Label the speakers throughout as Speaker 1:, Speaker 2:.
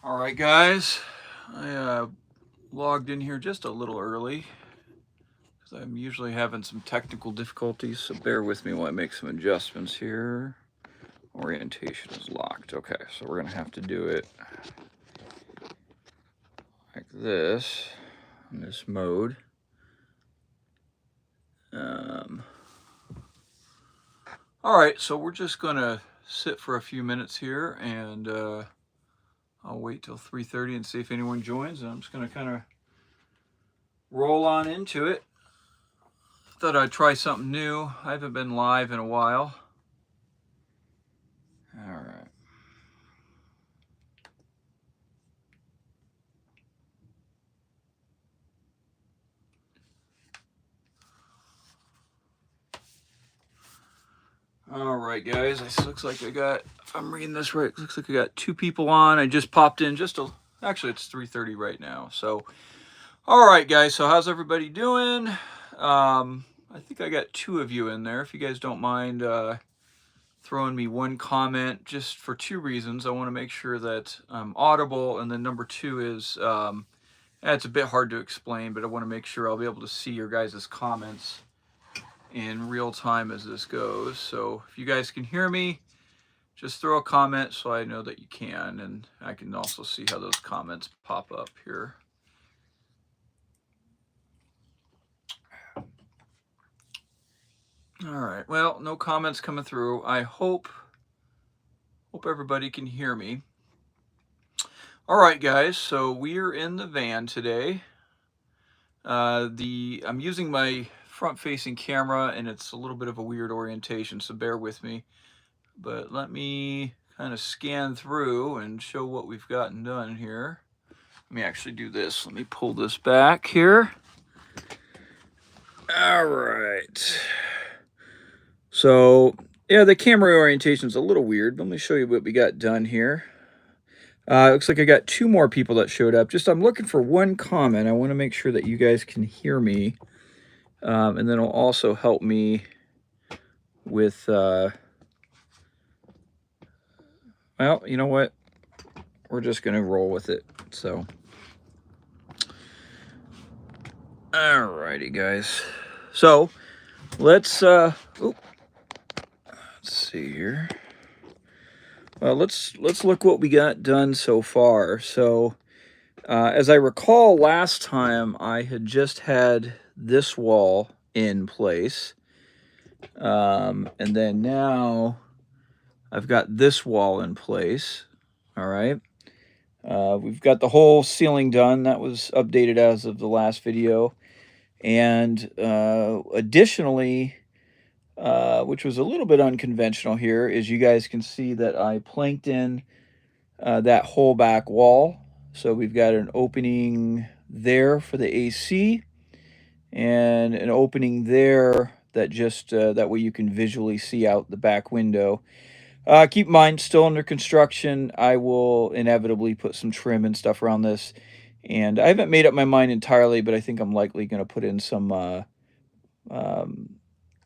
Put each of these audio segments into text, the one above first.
Speaker 1: All right, guys, I logged in here just a little early because I'm usually having some technical difficulties, so bear with me while I make some adjustments here. Orientation is locked. Okay, so we're going to have to do it like this, in this mode. All right, so we're just going to sit for a few minutes here, and I'll wait till 3:30 and see if anyone joins, and I'm just going to kind of roll on into it. Thought I'd try something new. I haven't been live in a while. All right. All right, guys. This looks like I got, if I'm reading this right, it looks like I got 2 people on. I just popped in actually it's 3:30 right now. So, all right, guys. So how's everybody doing? I think I got 2 of you in there. If you guys don't mind throwing me one comment, just for 2 reasons. I want to make sure that I'm audible, and then number 2 is it's a bit hard to explain, but I want to make sure I'll be able to see your guys' comments in real time as this goes. So if you guys can hear me, just throw a comment so I know that you can, and I can also see how those comments pop up here. All right, well, no comments coming through. I hope everybody can hear me. All right, guys, so we're in the van today. I'm using my front-facing camera, and it's a little bit of a weird orientation, so bear with me. But let me kind of scan through and show what we've gotten done here. Let me actually do this. Let me pull this back here. All right. So, yeah, the camera orientation is a little weird. Let me show you what we got done here. Looks like I got 2 more people that showed up. I'm looking for one comment. I want to make sure that you guys can hear me. And then it'll also help me with, well, you know what? We're just going to roll with it. So, alrighty, guys. So, let's see here. Well, let's look what we got done so far. So, as I recall, last time I had just had this wall in place, and then now I've got this wall in place. All right. We've got the whole ceiling done. That was updated as of the last video, and additionally, which was a little bit unconventional here, is you guys can see that I planked in that whole back wall. So we've got an opening there for the AC, and an opening there that just that way you can visually see out the back window. Keep in mind, still under construction. I will inevitably put some trim and stuff around this, and I haven't made up my mind entirely, but I think I'm likely going to put in some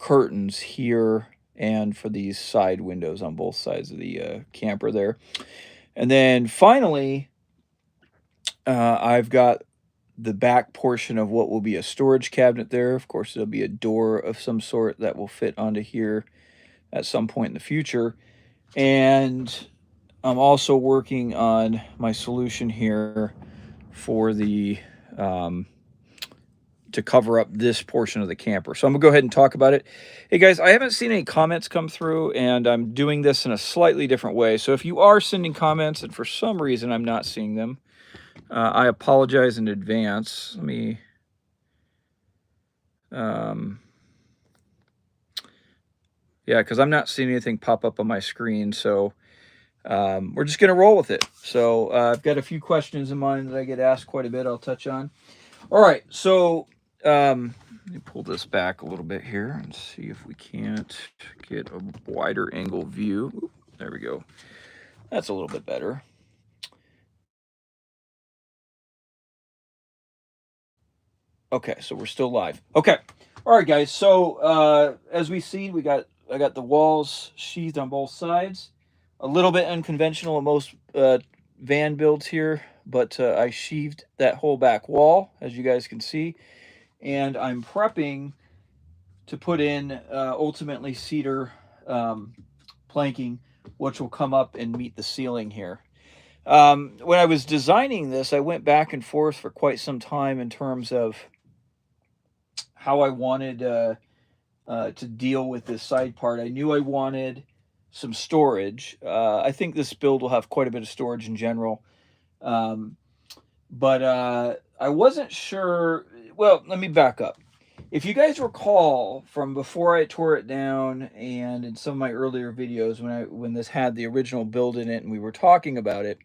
Speaker 1: curtains here and for these side windows on both sides of the camper there. And then finally, I've got the back portion of what will be a storage cabinet there. Of course, there'll be a door of some sort that will fit onto here at some point in the future. And I'm also working on my solution here for the to cover up this portion of the camper. So I'm gonna go ahead and talk about it. Hey guys, I haven't seen any comments come through, and I'm doing this in a slightly different way. So if you are sending comments and for some reason I'm not seeing them, I apologize in advance. Let me yeah, because I'm not seeing anything pop up on my screen. So we're just gonna roll with it. So I've got a few questions in mind that I get asked quite a bit. I'll touch on. All right, so let me pull this back a little bit here and see if we can't get a wider angle view. Ooh, there we go. That's a little bit better. Okay, so we're still live. Okay. All right, guys. So as we see, I got the walls sheathed on both sides. A little bit unconventional. Most van builds here, but I sheathed that whole back wall, as you guys can see, and I'm prepping to put in ultimately cedar um, planking, which will come up and meet the ceiling here. When I was designing this, I went back and forth for quite some time in terms of how I wanted to deal with this side part. I knew I wanted some storage. I think this build will have quite a bit of storage in general. Um, but I wasn't sure. Well, let me back up. If you guys recall from before I tore it down and in some of my earlier videos when this had the original build in it and we were talking about it,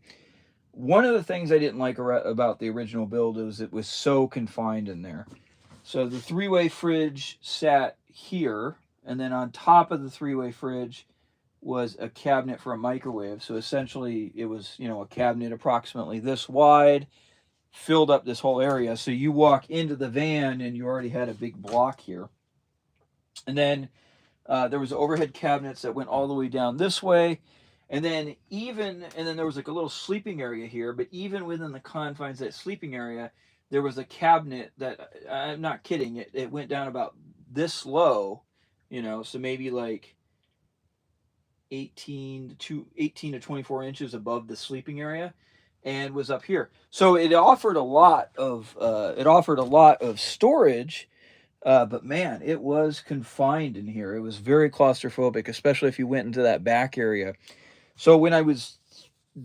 Speaker 1: one of the things I didn't like about the original build was it was so confined in there. So the three-way fridge sat here, and then on top of the three-way fridge was a cabinet for a microwave. So essentially it was, you know, a cabinet approximately this wide, filled up this whole area. So you walk into the van and you already had a big block here. And then there was overhead cabinets that went all the way down this way. And then there was like a little sleeping area here, but even within the confines of that sleeping area, there was a cabinet that, I'm not kidding, it went down about this low, you know, so maybe like 18 to 24 inches above the sleeping area, and was up here. So it offered a lot of storage, but man, it was confined in here. It was very claustrophobic, especially if you went into that back area. So when I was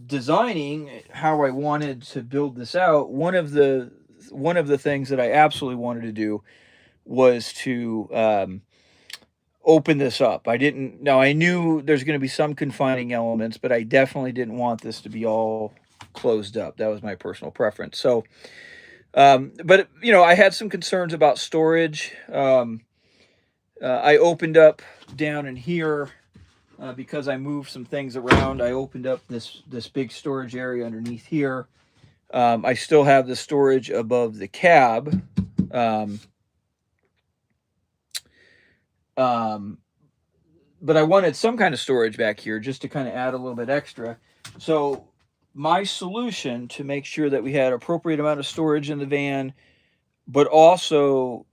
Speaker 1: designing how I wanted to build this out, one of the things that I absolutely wanted to do was to open this up. I didn't. Now I knew there's going to be some confining elements, but I definitely didn't want this to be all closed up. That was my personal preference. So, but you know, I had some concerns about storage. I opened up down in here. Because I moved some things around, I opened up this big storage area underneath here. I still have the storage above the cab. But I wanted some kind of storage back here just to kind of add a little bit extra. So my solution to make sure that we had appropriate amount of storage in the van, but also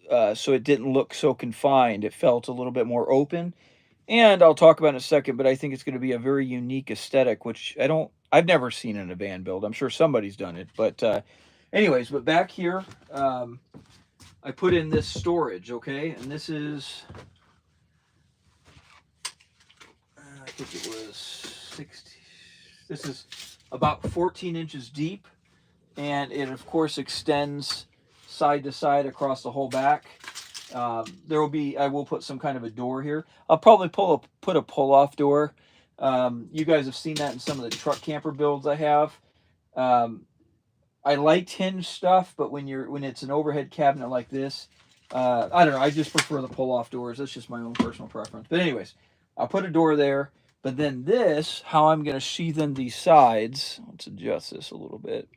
Speaker 1: so it didn't look so confined, it felt a little bit more open. And I'll talk about in a second, but I think it's going to be a very unique aesthetic, which I've never seen in a van build. I'm sure somebody's done it, but anyways, but back here, I put in this storage, okay? And this is, I think it was 60, this is about 14 inches deep, and it of course extends side to side across the whole back. I will put some kind of a door here. I'll probably put a pull-off door. You guys have seen that in some of the truck camper builds I have. I liked hinge stuff, but when it's an overhead cabinet like this, I don't know. I just prefer the pull-off doors. That's just my own personal preference. But anyways, I'll put a door there. But then this, how I'm going to sheath in these sides. Let's adjust this a little bit.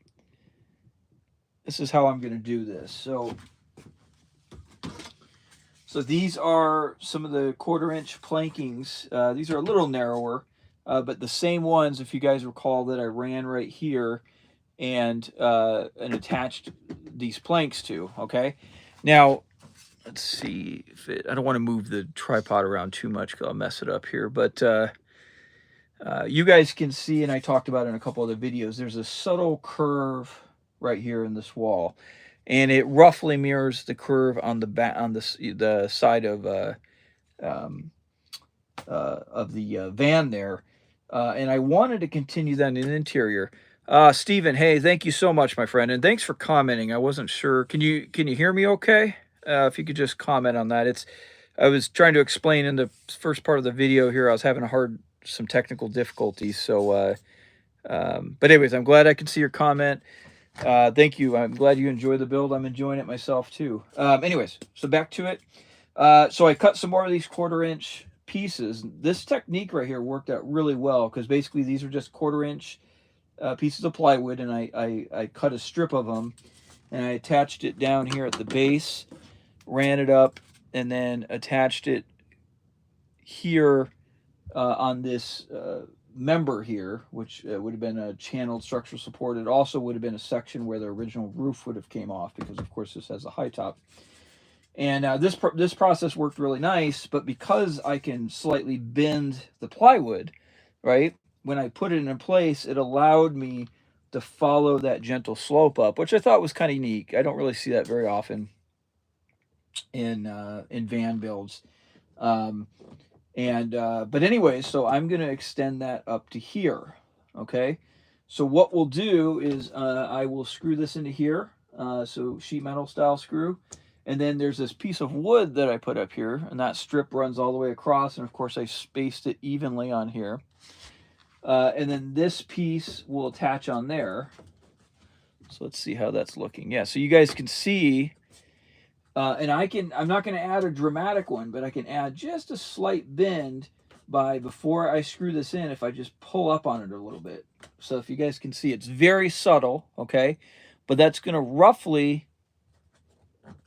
Speaker 1: This is how I'm going to do this. So these are some of the 1/4-inch plankings. These are a little narrower, but the same ones, if you guys recall, that I ran right here and attached these planks to. Okay, now let's see if I don't want to move the tripod around too much because I'll mess it up here. But you guys can see, and I talked about it in a couple other videos, there's a subtle curve right here in this wall. And it roughly mirrors the curve on the back on the side of the van there, and I wanted to continue that in the interior. Stephen, hey, thank you so much, my friend, and thanks for commenting. I wasn't sure. Can you hear me? Okay, if you could just comment on that. I was trying to explain in the first part of the video here. I was having some technical difficulties. So, but anyways, I'm glad I could see your comment. Thank you. I'm glad you enjoy the build. I'm enjoying it myself too. Anyways, so back to it. So I cut some more of these 1/4-inch pieces. This technique right here worked out really well because basically these are just 1/4-inch pieces of plywood, and I cut a strip of them and I attached it down here at the base, ran it up, and then attached it here on this member here, which would have been a channeled structural support. It also would have been a section where the original roof would have came off because, of course, this has a high top. And this process worked really nice, but because I can slightly bend the plywood, right, when I put it in place, it allowed me to follow that gentle slope up, which I thought was kind of unique. I don't really see that very often in van builds. Um, but anyways, so I'm going to extend that up to here. Okay. So what we'll do is I will screw this into here. So sheet metal style screw. And then there's this piece of wood that I put up here, and that strip runs all the way across. And of course I spaced it evenly on here. And then this piece will attach on there. So let's see how that's looking. Yeah. So you guys can see, and I'm not going to add a dramatic one, but I can add just a slight bend before I screw this in, if I just pull up on it a little bit. So if you guys can see, it's very subtle, okay? But that's going to roughly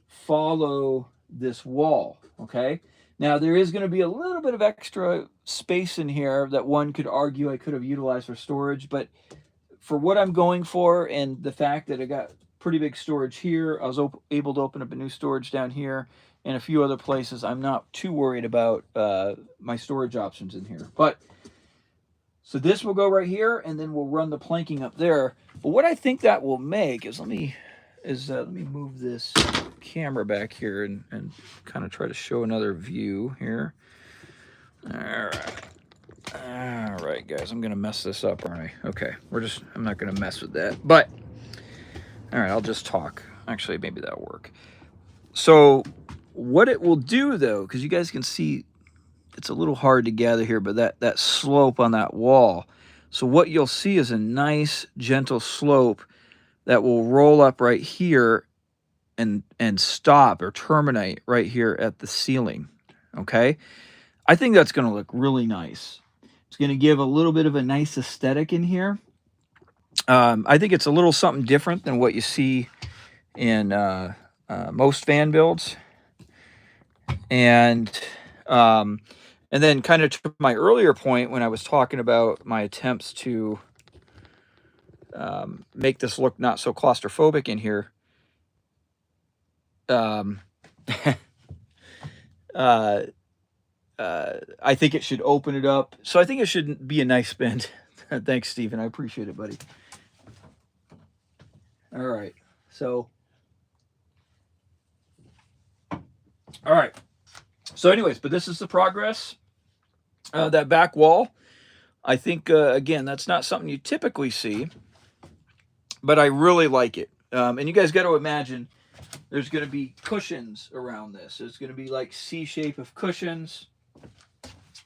Speaker 1: follow this wall, okay? Now, there is going to be a little bit of extra space in here that one could argue I could have utilized for storage, but for what I'm going for and the fact that I got pretty big storage here, I was able to open up a new storage down here and a few other places. I'm not too worried about my storage options in here. But so this will go right here, and then we'll run the planking up there. But what I think that will make is let me move this camera back here and kind of try to show another view here. All right, guys, I'm gonna mess this up, aren't I? Okay, I'm not gonna mess with that, but all right, I'll just talk. Actually, maybe that'll work. So what it will do, though, because you guys can see it's a little hard to gather here, but that slope on that wall. So what you'll see is a nice gentle slope that will roll up right here and stop or terminate right here at the ceiling. Okay, I think that's going to look really nice. It's going to give a little bit of a nice aesthetic in here. I think it's a little something different than what you see in most van builds. And then kind of to my earlier point when I was talking about my attempts to make this look not so claustrophobic in here, I think it should open it up. So I think it should be a nice bend. Thanks, Stephen. I appreciate it, buddy. All right. So, all right. So anyways, but this is the progress. That back wall, I think, again, that's not something you typically see, but I really like it. And you guys got to imagine there's going to be cushions around this. There's going to be like C-shape of cushions.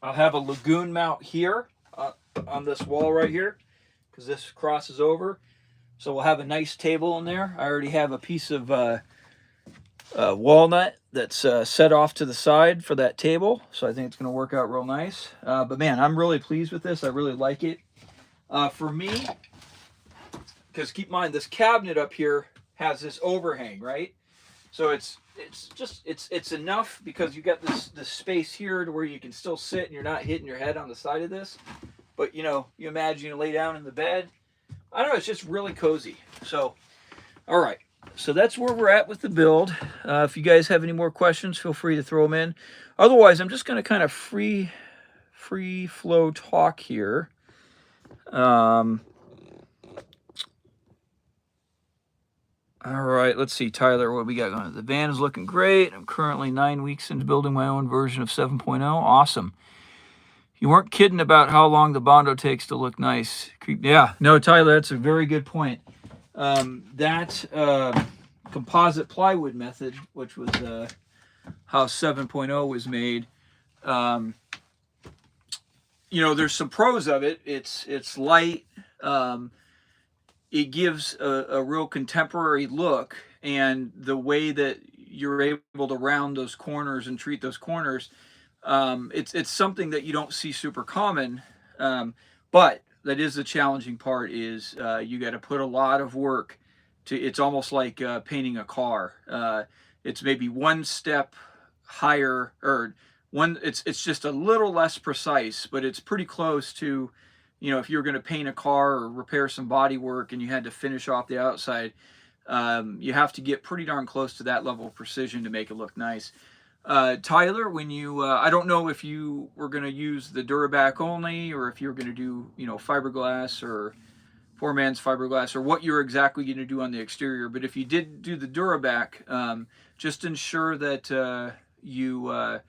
Speaker 1: I'll have a lagoon mount here on this wall right here because this crosses over. So we'll have a nice table in there. I already have a piece of walnut that's set off to the side for that table. So I think it's going to work out real nice. But man, I'm really pleased with this. I really like it. For me, because keep in mind, this cabinet up here has this overhang, right? So it's enough because you got this space here to where you can still sit and you're not hitting your head on the side of this. But you know, you imagine you lay down in the bed. I don't know, it's just really cozy. So, all right. So that's where we're at with the build. If you guys have any more questions, feel free to throw them in. Otherwise, I'm just going to kind of free flow talk here. All right, let's see, Tyler, what we got going? The van is looking great. I'm currently 9 weeks into building my own version of 7.0. Awesome. You weren't kidding about how long the Bondo takes to look nice. Yeah, no, Tyler, that's a very good point. That composite plywood method, which was how 7.0 was made, you know, there's some pros of it. It's light. It gives a real contemporary look, and the way that you're able to round those corners and treat those corners, it's something that you don't see super common, but that is the challenging part. Is you got to put a lot of work to. It's almost like painting a car. It's maybe one step higher, or one. It's just a little less precise, but it's pretty close to you know, if you were going to paint a car or repair some body work and you had to finish off the outside, you have to get pretty darn close to that level of precision to make it look nice. Tyler, when you, I don't know if you were going to use the Duraback only, or if you were going to do, you know, fiberglass or poor man's fiberglass, or what you're exactly going to do on the exterior. But if you did do the Duraback, just ensure that you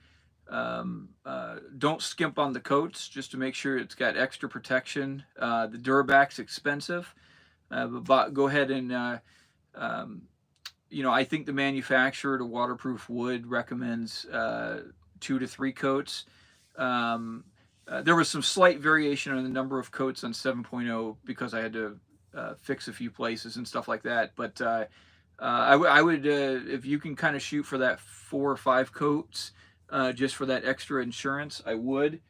Speaker 1: don't skimp on the coats, just to make sure it's got extra protection. The Duraback's expensive, but go ahead and um, you know, I think the manufacturer to waterproof wood recommends 2 to 3 coats. Um, there was some slight variation on the number of coats on 7.0 because I had to fix a few places and stuff like that. But I would, if you can kind of shoot for that 4 or 5 coats, just for that extra insurance, I would.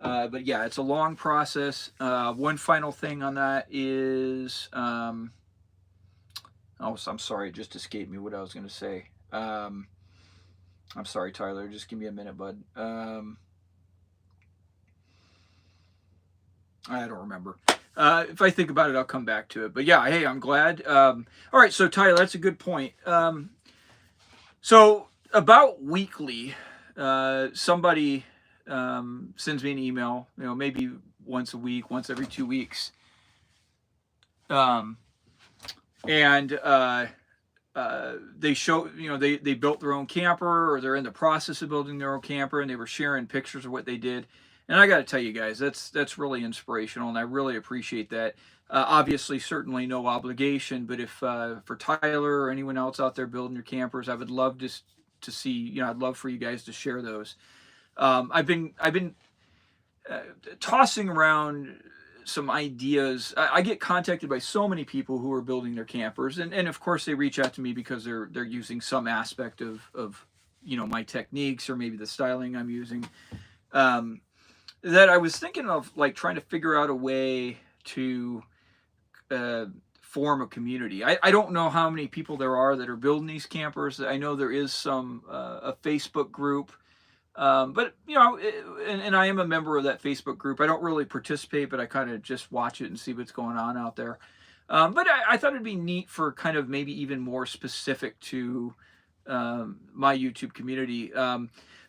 Speaker 1: But yeah, it's a long process. One final thing on that is, oh, I'm sorry, it just escaped me what I was going to say. I'm sorry, Tyler. Just give me a minute, bud. I don't remember. If I think about it, I'll come back to it. But yeah, hey, I'm glad. All right, so Tyler, that's a good point. So about weekly, somebody sends me an email. You know, maybe once a week, once every 2 weeks, and they show, you know, they built their own camper, or they're in the process of building their own camper, and they were sharing pictures of what they did. And I got to tell you guys, that's really inspirational, and I really appreciate that. Obviously, certainly no obligation, but if for Tyler or anyone else out there building your campers, I would love to see, you know, I'd love for you guys to share those. I've been tossing around some ideas. I get contacted by so many people who are building their campers, and of course they reach out to me because they're using some aspect of you know, my techniques, or maybe the styling I'm using. That I was thinking of, like, trying to figure out a way to form a community. I don't know how many people there are that are building these campers. I know there is some a Facebook group. But you know, and I am a member of that Facebook group. I don't really participate, but I kind of just watch it and see what's going on out there. But I thought it'd be neat for kind of maybe even more specific to my YouTube community.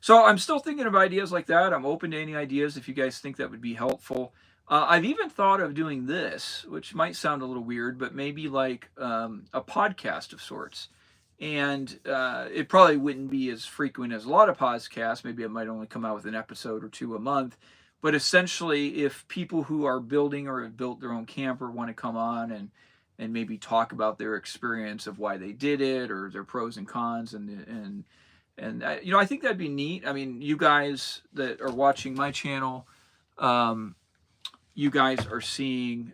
Speaker 1: So I'm still thinking of ideas like that. I'm open to any ideas if you guys think that would be helpful. I've even thought of doing this, which might sound a little weird, but maybe like a podcast of sorts. And it probably wouldn't be as frequent as a lot of podcasts. Maybe it might only come out with an episode or 2 a month. But essentially, if people who are building or have built their own camper want to come on and maybe talk about their experience of why they did it, or their pros and cons, and you know, I think that'd be neat. I mean, you guys that are watching my channel, you guys are seeing,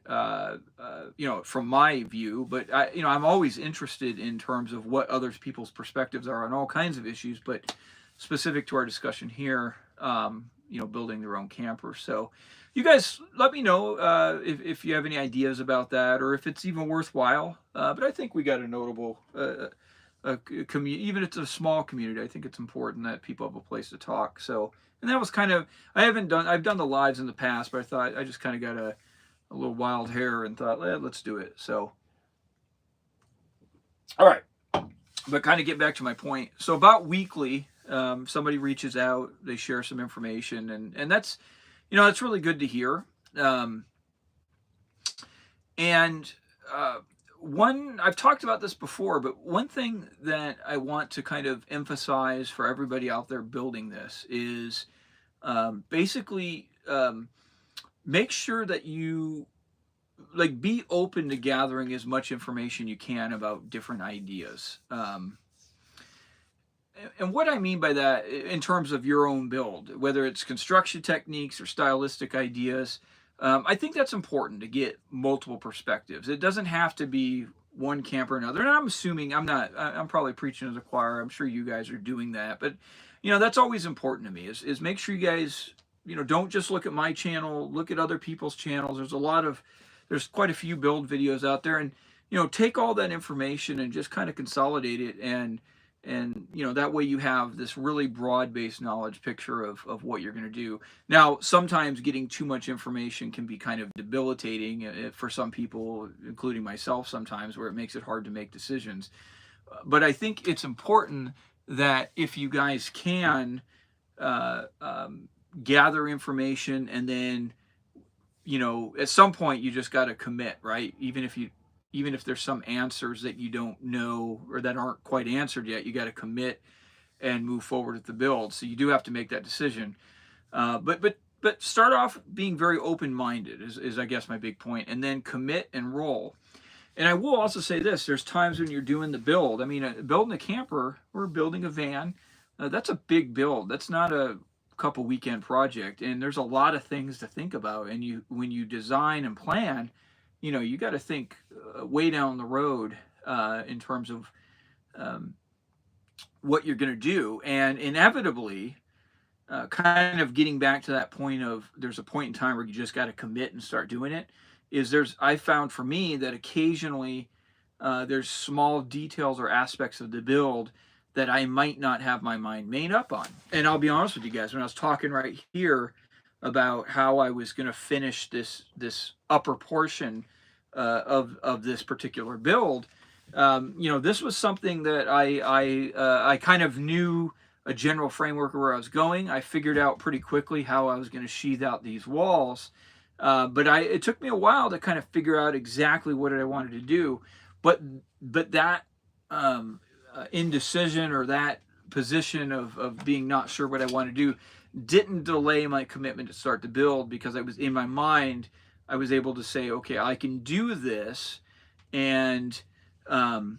Speaker 1: you know, from my view, but you know, I'm always interested in terms of what other people's perspectives are on all kinds of issues, but specific to our discussion here, you know, building their own camper. So you guys let me know if you have any ideas about that, or if it's even worthwhile. But I think we got a notable even if it's a small community, I think it's important that people have a place to talk. So, and that was kind of, I've done the lives in the past, but I thought I just kind of got a little wild hair and thought, let's do it. So, all right, but kind of get back to my point. So about weekly, somebody reaches out, they share some information, and that's, you know, that's really good to hear. And one, I've talked about this before, but one thing that I want to kind of emphasize for everybody out there building this is basically make sure that you, like, be open to gathering as much information you can about different ideas. And what I mean by that, in terms of your own build, whether it's construction techniques or stylistic ideas, I think that's important to get multiple perspectives. It doesn't have to be one camp or another. And I'm assuming I'm probably preaching to the choir. I'm sure you guys are doing that. But, you know, that's always important to me is make sure you guys, you know, don't just look at my channel, look at other people's channels. There's quite a few build videos out there, and, you know, take all that information and just kind of consolidate it and you know, that way you have this really broad-based knowledge picture of what you're going to do. Now, sometimes getting too much information can be kind of debilitating for some people, including myself sometimes, where it makes it hard to make decisions. But I think it's important that if you guys can uh, um, gather information, and then, you know, at some point you just got to commit, right? Even if there's some answers that you don't know or that aren't quite answered yet, you got to commit and move forward with the build. So you do have to make that decision. But start off being very open minded is I guess my big point, and then commit and roll. And I will also say this: there's times when you're doing the build. I mean, building a camper or building a van, that's a big build. That's not a couple weekend project, and there's a lot of things to think about. And you, when you design and plan, you know, you got to think way down the road in terms of um, what you're going to do, and inevitably, kind of getting back to that point of there's a point in time where you just got to commit and start doing it. Is there's I found for me that occasionally there's small details or aspects of the build that I might not have my mind made up on. And I'll be honest with you guys, when I was talking right here about how I was going to finish this upper portion of this particular build, you know, this was something that I kind of knew a general framework of where I was going. I figured out pretty quickly how I was going to sheathe out these walls, but it took me a while to kind of figure out exactly what I wanted to do. But that indecision, or that position of being not sure what I want to do, didn't delay my commitment to start the build, because I was in my mind, I was able to say, okay, I can do this, and um,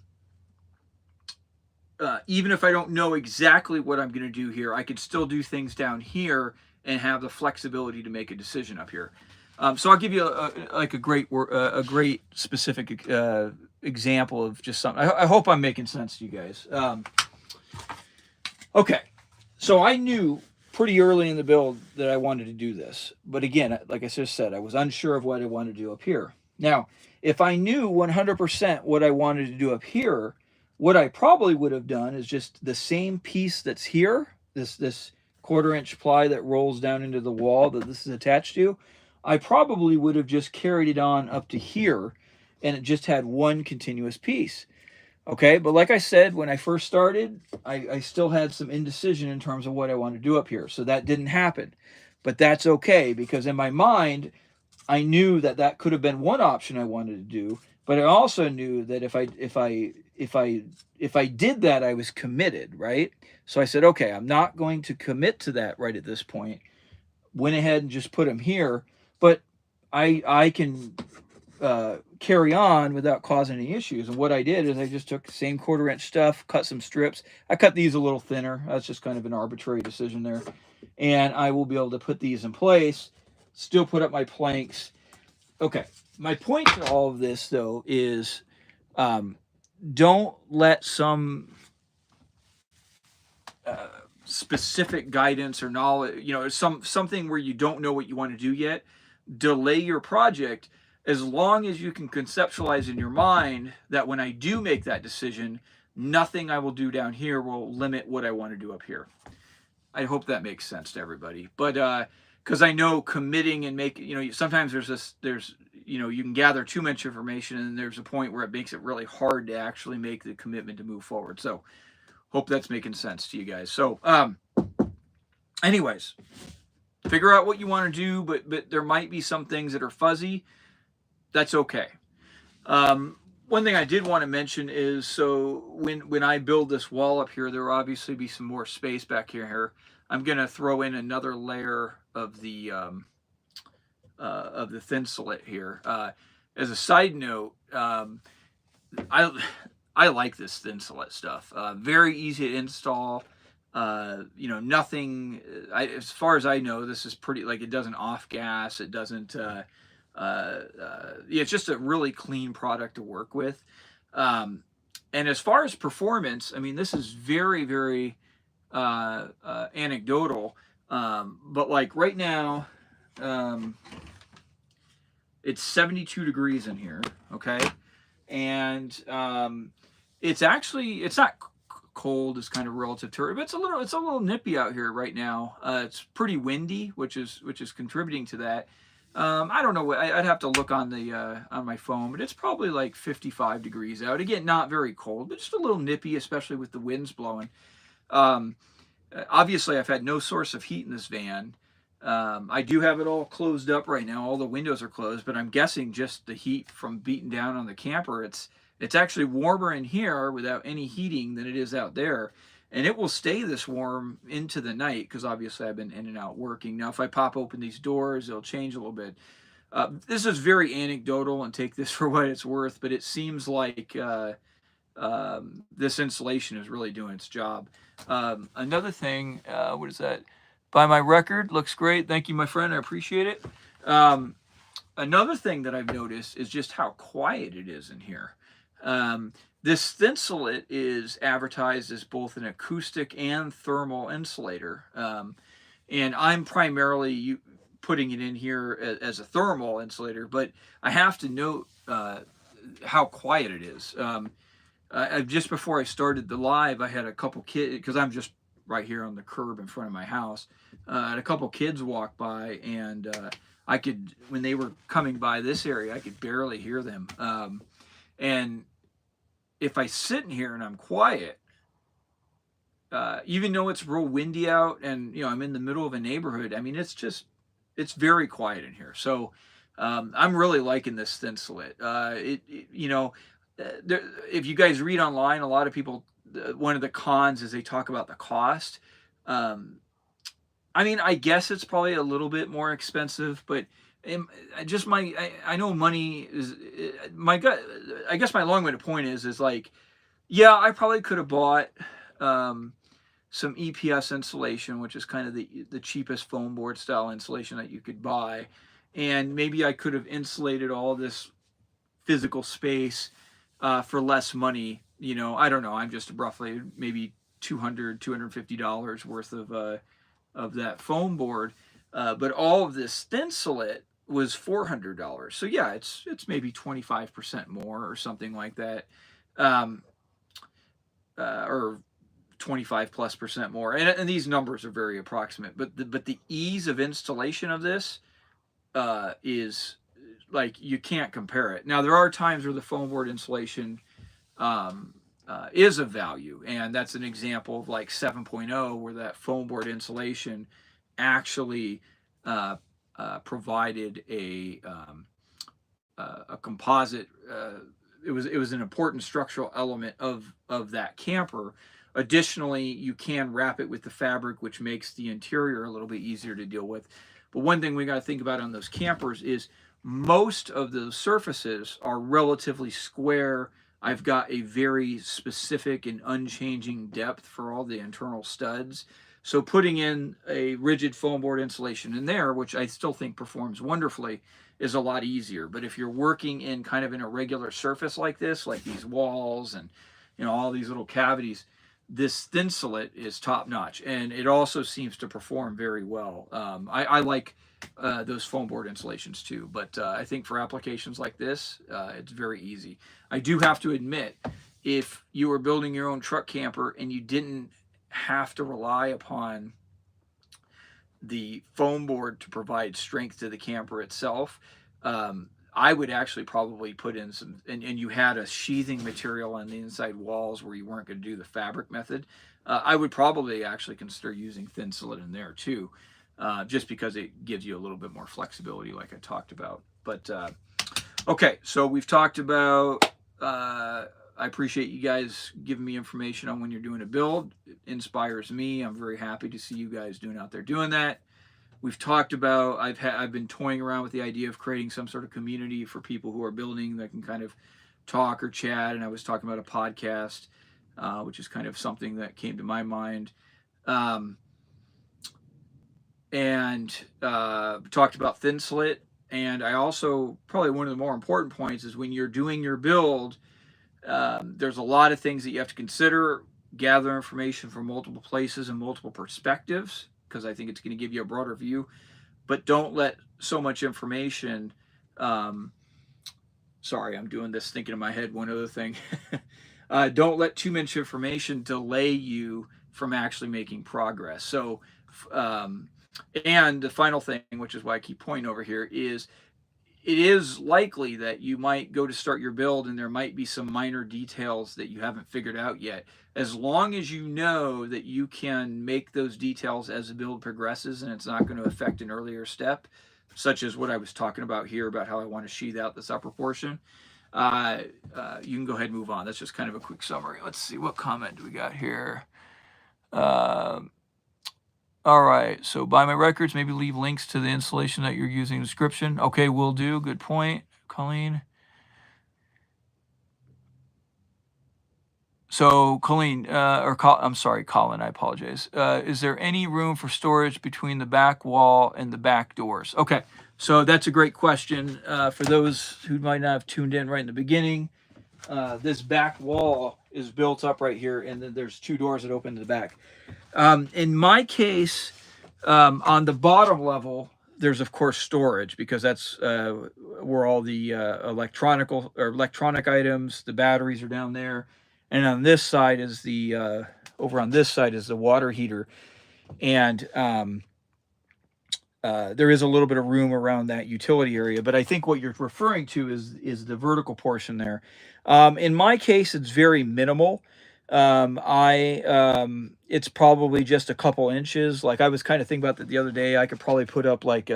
Speaker 1: even if I don't know exactly what I'm going to do here, I could still do things down here and have the flexibility to make a decision up here. So I'll give you a great specific example of just something. I hope I'm making sense to you guys. Okay, so I knew pretty early in the build that I wanted to do this, but again, like I just said, I was unsure of what I wanted to do up here. Now, if I knew 100% what I wanted to do up here, what I probably would have done is just the same piece that's here, this 1/4 inch ply that rolls down into the wall that this is attached to, I probably would have just carried it on up to here, and it just had one continuous piece. Okay, but like I said, when I first started, I still had some indecision in terms of what I want to do up here. So that didn't happen. But that's okay, because in my mind, I knew that that could have been one option I wanted to do, but I also knew that if I did that, I was committed, right? So I said, okay, I'm not going to commit to that right at this point. Went ahead and just put them here, but I can carry on without causing any issues. And what I did is I just took the same 1/4 inch stuff, cut some strips. I cut these a little thinner. That's just kind of an arbitrary decision there. And I will be able to put these in place, still put up my planks. Okay, my point to all of this, though, is don't let some specific guidance or knowledge, you know, something where you don't know what you want to do yet, delay your project. As long as you can conceptualize in your mind that when I do make that decision, nothing I will do down here will limit what I want to do up here. I hope that makes sense to everybody. But because I know committing and making, you know, sometimes there's you know, you can gather too much information, and there's a point where it makes it really hard to actually make the commitment to move forward. So hope that's making sense to you guys. So anyways, figure out what you want to do, but there might be some things that are fuzzy. That's okay. One thing I did want to mention is, so when I build this wall up here, there will obviously be some more space back here. I'm going to throw in another layer of the Thinsulate here. As a side note, I like this Thinsulate stuff. Very easy to install. You know, nothing. As far as I know, this is pretty, like, it doesn't off gas. It doesn't. It's just a really clean product to work with. And as far as performance, I mean, this is very, very anecdotal. But like right now, it's 72 degrees in here. Okay. And it's not cold is kind of relative to it, but it's a little nippy out here right now. It's pretty windy, which is contributing to that. I don't know. I'd have to look on my phone, but it's probably like 55 degrees out. Again, not very cold, but just a little nippy, especially with the winds blowing. Um, Obviously, I've had no source of heat in this van. I do have it all closed up right now. All the windows are closed, but I'm guessing just the heat from beating down on the camper. It's actually warmer in here without any heating than it is out there. And it will stay this warm into the night because obviously I've been in and out working. Now, if I pop open these doors, it'll change a little bit. This is very anecdotal and take this for what it's worth, but it seems like this insulation is really doing its job. Another thing, what is that? By my record, looks great. Thank you, my friend. I appreciate it. Another thing that I've noticed is just how quiet it is in here. This Thinsulate is advertised as both an acoustic and thermal insulator. And I'm primarily putting it in here as a thermal insulator, but I have to note how quiet it is. Just before I started the live, I had a couple kids, because I'm just right here on the curb in front of my house. I had a couple kids walk by, and I could, when they were coming by this area, I could barely hear them. And if I sit in here and I'm quiet, even though it's real windy out and, you know, I'm in the middle of a neighborhood, I mean, it's very quiet in here. So I'm really liking this Thinsulate. You know, if you guys read online, a lot of people, one of the cons is they talk about the cost. I mean, I guess it's probably a little bit more expensive, but I know money is my gut. I guess my long-winded point is like, yeah, I probably could have bought some EPS insulation, which is kind of the cheapest foam board style insulation that you could buy, and maybe I could have insulated all this physical space for less money. You know, I don't know. I'm just roughly maybe $250 worth of that foam board. But all of this Thinsulate was $400. So yeah, it's maybe 25% more or something like that, or 25+% more. And these numbers are very approximate. But the ease of installation of this is like you can't compare it. Now there are times where the foam board insulation is of value, and that's an example of like 7.0, where that foam board insulation actually provided a composite. It was an important structural element of that camper. Additionally, you can wrap it with the fabric, which makes the interior a little bit easier to deal with. But one thing we got to think about on those campers is most of those surfaces are relatively square. I've got a very specific and unchanging depth for all the internal studs. So putting in a rigid foam board insulation in there, which I still think performs wonderfully, is a lot easier. But if you're working in kind of an irregular surface like this, like these walls and, you know, all these little cavities, this Thinsulate is top notch, and it also seems to perform very well. I like those foam board insulations too, but I think for applications like this, it's very easy. I do have to admit, if you were building your own truck camper and you didn't have to rely upon the foam board to provide strength to the camper itself, I would actually probably put in some, and you had a sheathing material on the inside walls where you weren't going to do the fabric method, I would probably actually consider using Thinsulate in there too, just because it gives you a little bit more flexibility like I talked about. But okay, so we've talked about, I appreciate you guys giving me information on when you're doing a build. It inspires me. I'm very happy to see you guys out there doing that. We've talked about, I've been toying around with the idea of creating some sort of community for people who are building that can kind of talk or chat. And I was talking about a podcast, which is kind of something that came to my mind. And talked about Thinsulate. And I also, probably one of the more important points is when you're doing your build, there's a lot of things that you have to consider. Gather information from multiple places and multiple perspectives, because I think it's going to give you a broader view. But don't let so much information, sorry, I'm doing this thinking in my head. One other thing, don't let too much information delay you from actually making progress. So, um, and the final thing, which is why I keep pointing over here, is it is likely that you might go to start your build and there might be some minor details that you haven't figured out yet. As long as you know that you can make those details as the build progresses and it's not going to affect an earlier step, such as what I was talking about here about how I want to sheathe out this upper portion, you can go ahead and move on. That's just kind of a quick summary. Let's see, what comment do we got here? Uh, all right, so buy my records, maybe leave links to the installation that you're using in the description. Okay, will do. Good point, Colleen. So, Colleen, I'm sorry, Colin, I apologize. Is there any room for storage between the back wall and the back doors? Okay, so that's a great question. For those who might not have tuned in right in the beginning, this back wall is built up right here, and then there's two doors that open to the back. In my case, on the bottom level, there's of course storage because that's where all the electronic items, the batteries are down there, and on this side is the over on this side is the water heater, and there is a little bit of room around that utility area. But I think what you're referring to is the vertical portion there. In my case, it's very minimal. It's probably just a couple inches. Like I was kind of thinking about that the other day. I could probably put up like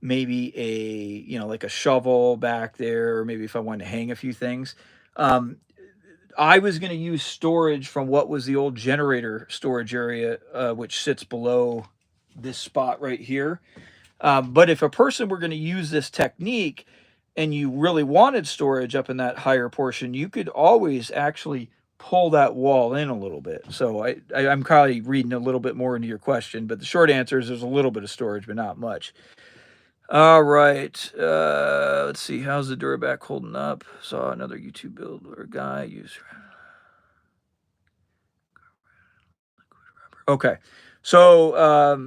Speaker 1: maybe like a shovel back there, or maybe if I wanted to hang a few things. Um, I was going to use storage from what was the old generator storage area, which sits below this spot right here. But if a person were going to use this technique and you really wanted storage up in that higher portion, you could always actually pull that wall in a little bit. So I'm probably reading a little bit more into your question, but the short answer is there's a little bit of storage, but not much. All right. Let's see. How's the Duraback holding up? Saw another YouTube builder guy use. Okay. So,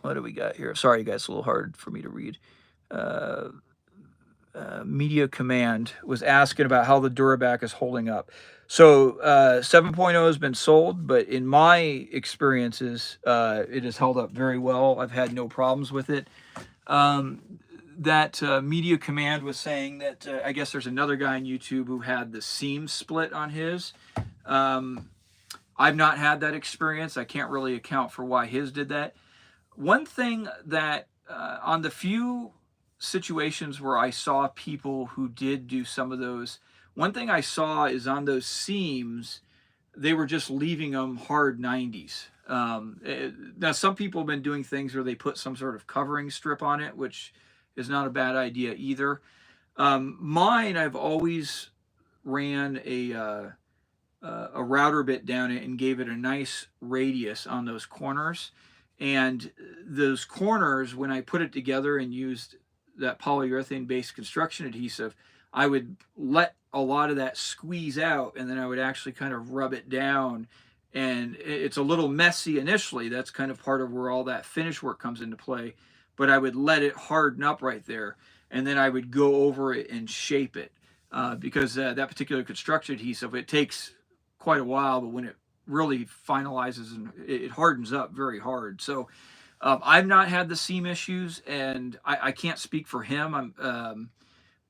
Speaker 1: what do we got here? Sorry, guys, it's a little hard for me to read. Media Command was asking about how the Duraback is holding up. So 7.0 has been sold, but in my experiences, it has held up very well. I've had no problems with it. That Media Command was saying that I guess there's another guy on YouTube who had the seam split on his. I've not had that experience. I can't really account for why his did that. One thing that on the few situations where I saw people who did do some of those, one thing I saw is on those seams, they were just leaving them hard 90s. Now, some people have been doing things where they put some sort of covering strip on it, which is not a bad idea either. Mine, I've always ran a router bit down it and gave it a nice radius on those corners. And those corners, when I put it together and used that polyurethane based construction adhesive, I would let a lot of that squeeze out and then I would actually kind of rub it down. And it's a little messy initially. That's kind of part of where all that finish work comes into play. But I would let it harden up right there. And then I would go over it and shape it. Because that particular construction adhesive, it takes quite a while, but when it really finalizes and it hardens up very hard. So I've not had the seam issues, and I can't speak for him.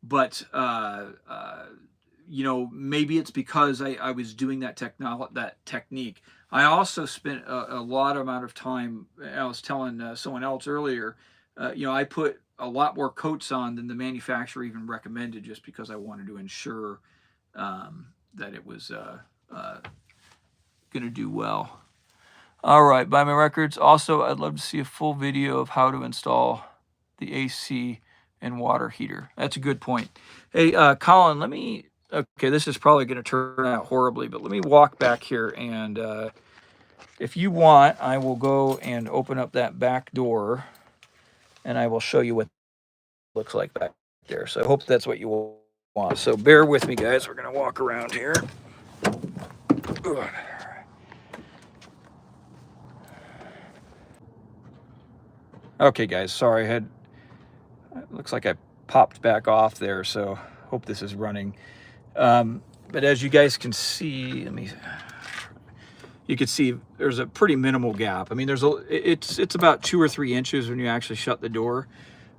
Speaker 1: But maybe it's because I was doing that technique. I also spent a lot amount of time. I was telling someone else earlier. I put a lot more coats on than the manufacturer even recommended, just because I wanted to ensure that it was going to do well. All right, buy my records. Also, I'd love to see a full video of how to install the AC and water heater. That's a good point. Hey, Colin, okay, this is probably going to turn out horribly, but let me walk back here, and if you want, I will go and open up that back door, and I will show you what it looks like back there. So I hope that's what you want. So bear with me, guys. We're going to walk around here. Ugh. Okay, guys, sorry, it looks like I popped back off there, so hope this is running. but as you guys can see, you can see there's a pretty minimal gap. I mean, it's about 2 or 3 inches when you actually shut the door.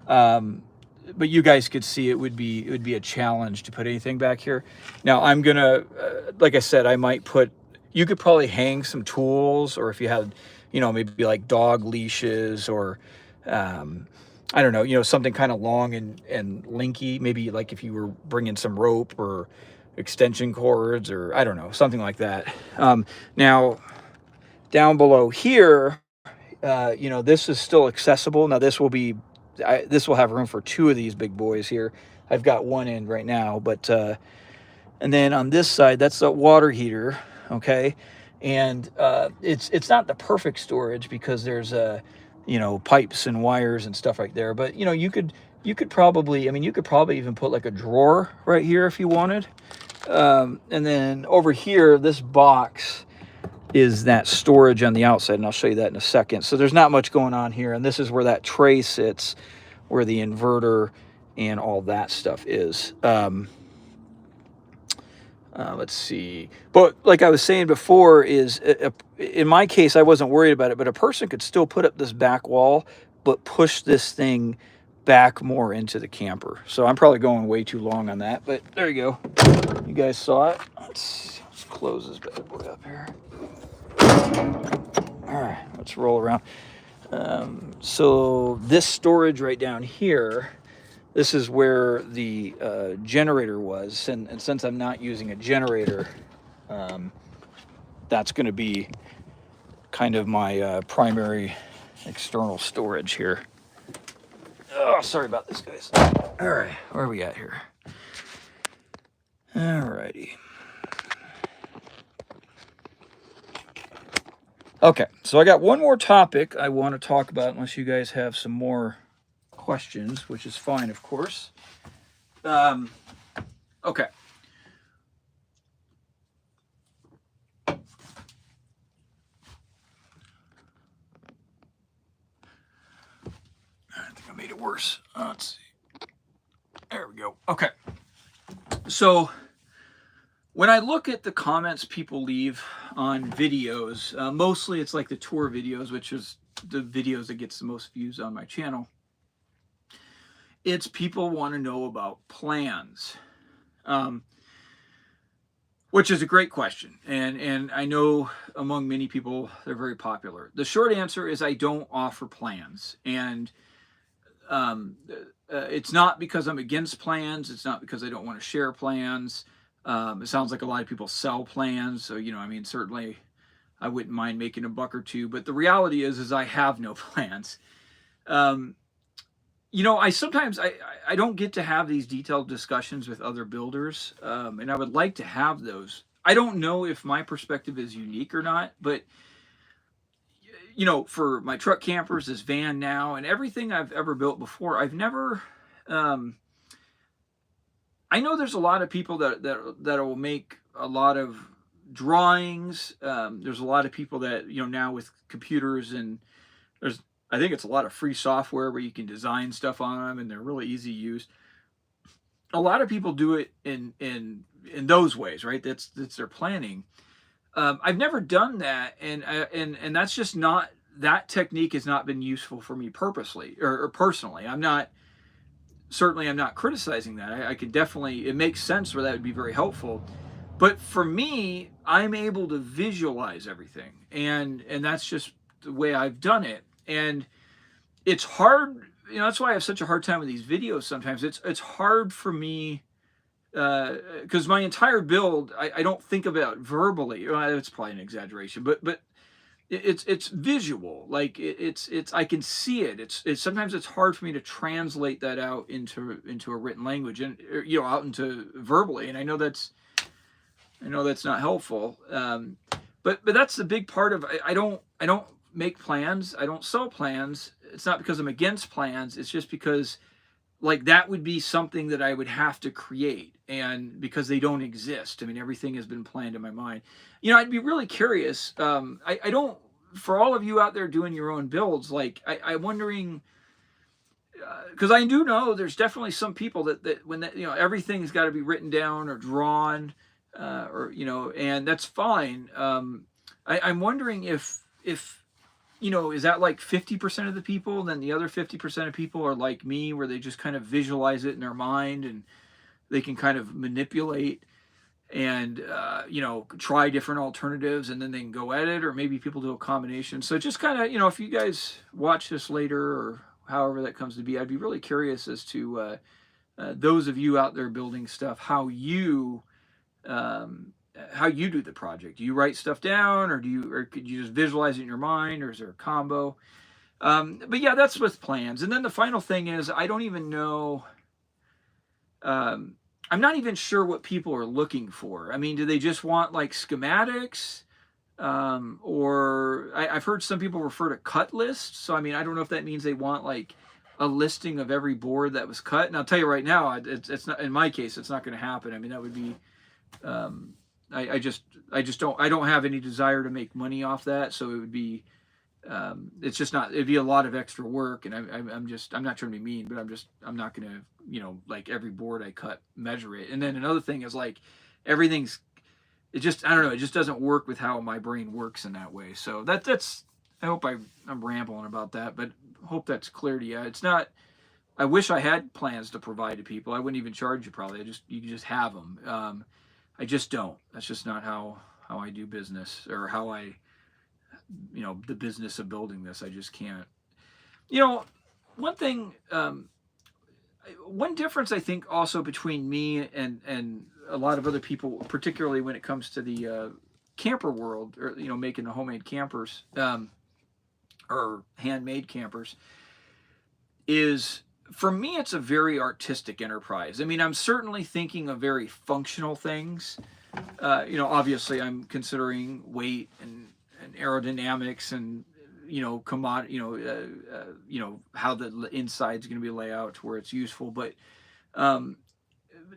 Speaker 1: But you guys could see it would be a challenge to put anything back here. Now I'm gonna, like I said, you could probably hang some tools, or if you had, maybe like dog leashes, or I don't know, something kind of long and linky, maybe like if you were bringing some rope or extension cords, or I don't know, something like that. Now down below here, this is still accessible. Now this will have room for 2 of these big boys here. I've got one in right now, but and then on this side, that's the water heater, okay? And it's not the perfect storage because there's pipes and wires and stuff right there. But you could probably, you could probably even put like a drawer right here if you wanted. And then over here, this box is that storage on the outside, and I'll show you that in a second. So there's not much going on here, and this is where that tray sits, where the inverter and all that stuff is. Let's see. But like I was saying before, in my case, I wasn't worried about it, but a person could still put up this back wall, but push this thing back more into the camper. So I'm probably going way too long on that, but there you go. You guys saw it. Let's close this bad boy up here. All right, let's roll around. So this storage right down here, this is where the generator was, and since I'm not using a generator, that's going to be kind of my primary external storage here. Oh, sorry about this, guys. All right, where are we at here? All righty. Okay, so I got one more topic I want to talk about, unless you guys have some more questions, which is fine, of course. Okay. I think I made it worse. Let's see. There we go. Okay. So when I look at the comments people leave on videos, mostly it's like the tour videos, which is the videos that gets the most views on my channel. It's people want to know about plans, which is a great question. And I know among many people, they're very popular. The short answer is I don't offer plans. And it's not because I'm against plans. It's not because I don't want to share plans. It sounds like a lot of people sell plans. So, certainly I wouldn't mind making a buck or two. But the reality is I have no plans. I don't get to have these detailed discussions with other builders, and I would like to have those. I don't know if my perspective is unique or not, but for my truck campers, this van now, and everything I've ever built before, I've never. I know there's a lot of people that will make a lot of drawings. There's a lot of people that now with computers, and I think it's a lot of free software where you can design stuff on them, and they're really easy to use. A lot of people do it in those ways, right? That's their planning. I've never done that, and that's just not, that technique has not been useful for me purposely or personally. I'm not criticizing that. I could definitely, it makes sense where that would be very helpful. But for me, I'm able to visualize everything, and that's just the way I've done it. And it's hard, that's why I have such a hard time with these videos sometimes. It's hard for me because my entire build, I don't think about verbally. It's probably an exaggeration, but it's visual. Like it's I can see it. It's sometimes it's hard for me to translate that out into a written language, and out into verbally. And I know that's not helpful. But that's the big part of, I don't make plans. I don't sell plans. It's not because I'm against plans. It's just because like that would be something that I would have to create, and because they don't exist. Everything has been planned in my mind. I'd be really curious. I don't, for all of you out there doing your own builds, like I'm wondering, because I do know there's definitely some people that when that everything's got to be written down or drawn. or and that's fine. I'm wondering if is that like 50% of the people, and then the other 50% of people are like me, where they just kind of visualize it in their mind and they can kind of manipulate and try different alternatives, and then they can go at it, or maybe people do a combination. So just kind of if you guys watch this later or however that comes to be, I'd be really curious as to those of you out there building stuff, um, how you do the project. Do you write stuff down, or could you just visualize it in your mind, or is there a combo? But yeah, that's with plans. And then the final thing is, I don't even know. I'm not even sure what people are looking for. I mean, do they just want like schematics? Or I've heard some people refer to cut lists. So I mean, I don't know if that means they want like a listing of every board that was cut. And I'll tell you right now, it's not, in my case, it's not going to happen. I mean, that would be um, I don't have any desire to make money off that. So it would be it's just not, it'd be a lot of extra work, and I'm not trying to be mean, but I'm not gonna like every board I cut measure it. And then another thing is like everything's, it just, I don't know, it just doesn't work with how my brain works in that way. So that's I hope I'm rambling about that, but hope that's clear to you. It's not, I wish I had plans to provide to people. I wouldn't even charge you probably. You can just have them. I just don't. That's just not how I do business, or how I the business of building this. I just can't. You know, one thing, one difference I think also between me and a lot of other people, particularly when it comes to the camper world, or making the homemade campers, or handmade campers, is for me it's a very artistic enterprise. I mean, I'm certainly thinking of very functional things. Obviously I'm considering weight and aerodynamics, and how the inside's going to be laid out to where it's useful. But um,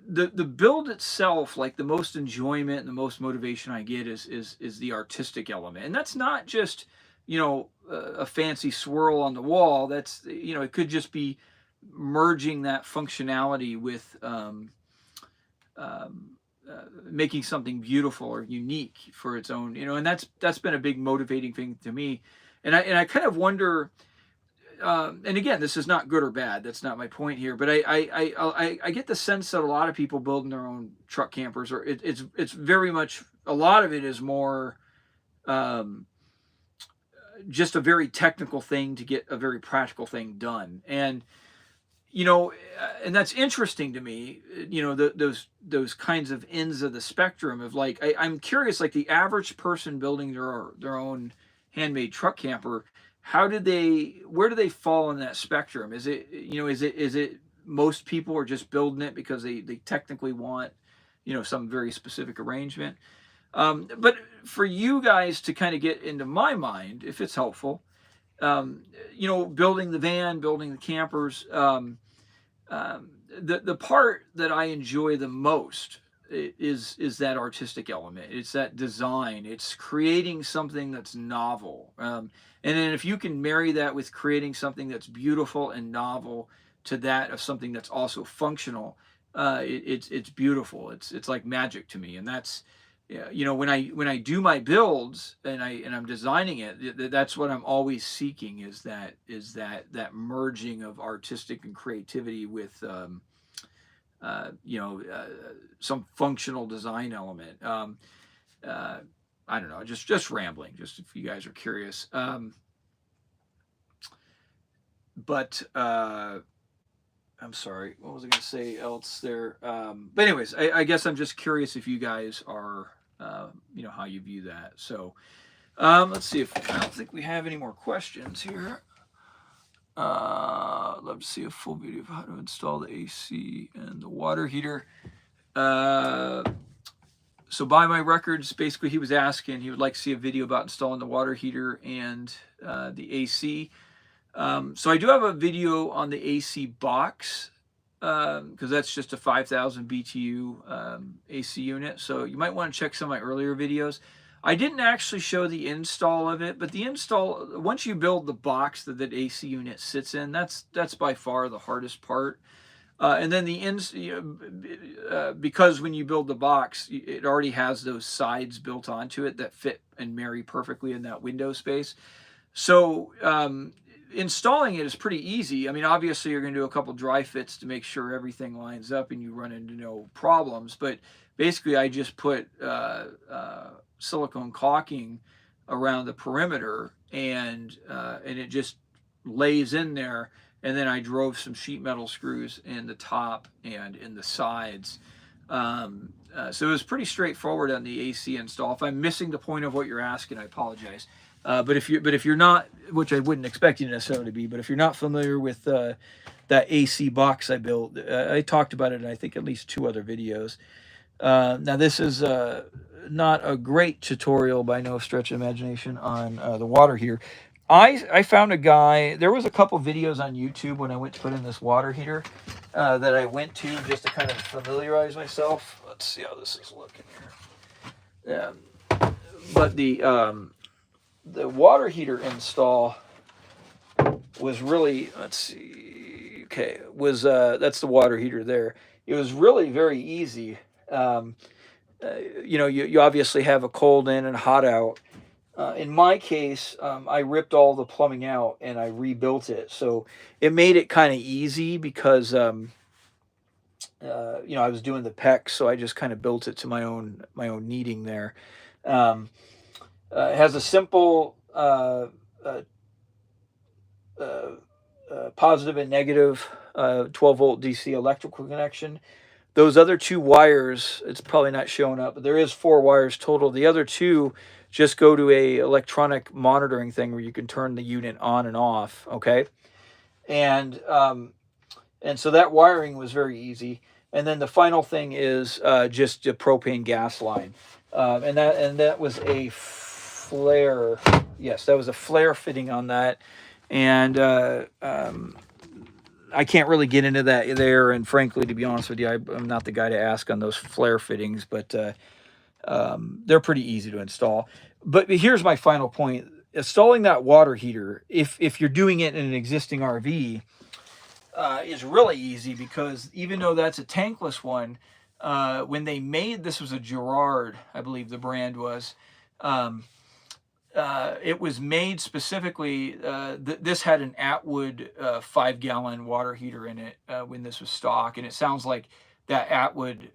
Speaker 1: the build itself, like the most enjoyment and the most motivation I get is the artistic element, and that's not just a fancy swirl on the wall. That's it could just be merging that functionality with making something beautiful or unique for its own, and that's been a big motivating thing to me. And I kind of wonder, and again, this is not good or bad. That's not my point here. But I get the sense that a lot of people building their own truck campers, or it's very much, a lot of it is more um, just a very technical thing to get a very practical thing done. And that's interesting to me. Those kinds of ends of the spectrum of like, I'm curious, like the average person building their own handmade truck camper, where do they fall in that spectrum? Is it most people are just building it because they technically want some very specific arrangement. But for you guys to kind of get into my mind, if it's helpful, building the van, building the campers, the part that I enjoy the most is that artistic element. It's that design. It's creating something that's novel. And then if you can marry that with creating something that's beautiful and novel to that of something that's also functional, it's beautiful. It's like magic to me. And that's, yeah, when I do my builds and I'm designing it, that's what I'm always seeking, is that merging of artistic and creativity with some functional design element. I don't know, just rambling, just if you guys are curious. But I'm sorry, what was I going to say else there? But anyways, I guess I'm just curious if you guys are, how you view that. So let's see, if I don't think we have any more questions here. I'd love to see a full video of how to install the AC and the water heater. So by my records, basically he was asking, he would like to see a video about installing the water heater and the AC. So I do have a video on the AC box, because that's just a 5,000 BTU AC unit. So you might want to check some of my earlier videos. I didn't actually show the install of it, but the install, once you build the box that AC unit sits in, that's by far the hardest part. And then because when you build the box, it already has those sides built onto it that fit and marry perfectly in that window space. So installing it is pretty easy. I mean, obviously you're going to do a couple dry fits to make sure everything lines up and you run into no problems. But basically, I just put silicone caulking around the perimeter, and it just lays in there. And then I drove some sheet metal screws in the top and in the sides. So it was pretty straightforward on the AC install. If I'm missing the point of what you're asking, I apologize. But if you're not, which I wouldn't expect you necessarily to be, but if you're not familiar with that AC box I built, I talked about it in I think at least 2 other videos. Now this is not a great tutorial by no stretch of imagination on the water heater. I found a guy. There was a couple videos on YouTube when I went to put in this water heater that I went to just to kind of familiarize myself. Let's see how this is looking here. But the water heater install was really, let's see, okay, was that's the water heater there. It was really very easy. You know, you obviously have a cold in and hot out. In my case, I ripped all the plumbing out and I rebuilt it, so it made it kind of easy because you know, I was doing the PEX, so I just kind of built it to my own needing there. It has a simple positive and negative 12-volt DC electrical connection. Those other 2 wires, it's probably not showing up, but there is 4 wires total. The other 2 just go to a electronic monitoring thing where you can turn the unit on and off. Okay, and so that wiring was very easy. And then the final thing is just a propane gas line, and that was a flare. Yes, that was a flare fitting on that, and I can't really get into that there. And frankly, to be honest with you, I'm not the guy to ask on those flare fittings, but they're pretty easy to install. But here's my final point: installing that water heater, if you're doing it in an existing RV, is really easy because even though that's a tankless one, when they made this was a Gerard, I believe the brand was. It was made specifically. This had an Atwood 5-gallon water heater in it when this was stock, and it sounds like that Atwood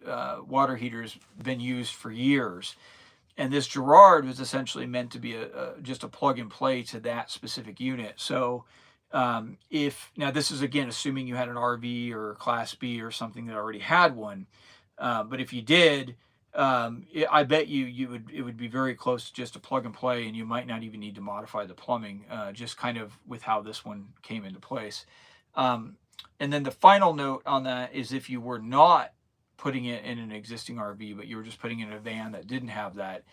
Speaker 1: water heater's been used for years. And this Gerard was essentially meant to be just a plug and play to that specific unit. So if now this is again assuming you had an RV or a Class B or something that already had one, but if you did. I bet it would be very close to just a plug and play, and you might not even need to modify the plumbing, just kind of with how this one came into place. And then the final note on that is if you were not putting it in an existing RV, but you were just putting it in a van that didn't have that,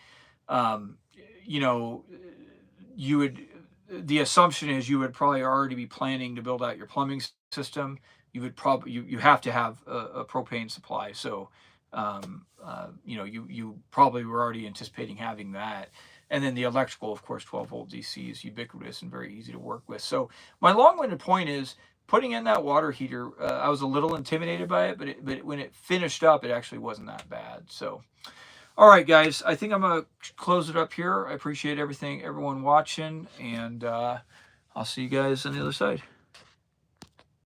Speaker 1: you know, the assumption is you would probably already be planning to build out your plumbing system. You would probably, you have to have a propane supply. So, you know, you probably were already anticipating having that. And then the electrical, of course, 12-volt DC is ubiquitous and very easy to work with. So my long-winded point is putting in that water heater, I was a little intimidated by it, but when it finished up, it actually wasn't that bad. So, all right, guys, I think I'm going to close it up here. I appreciate everyone watching, and I'll see you guys on the other side.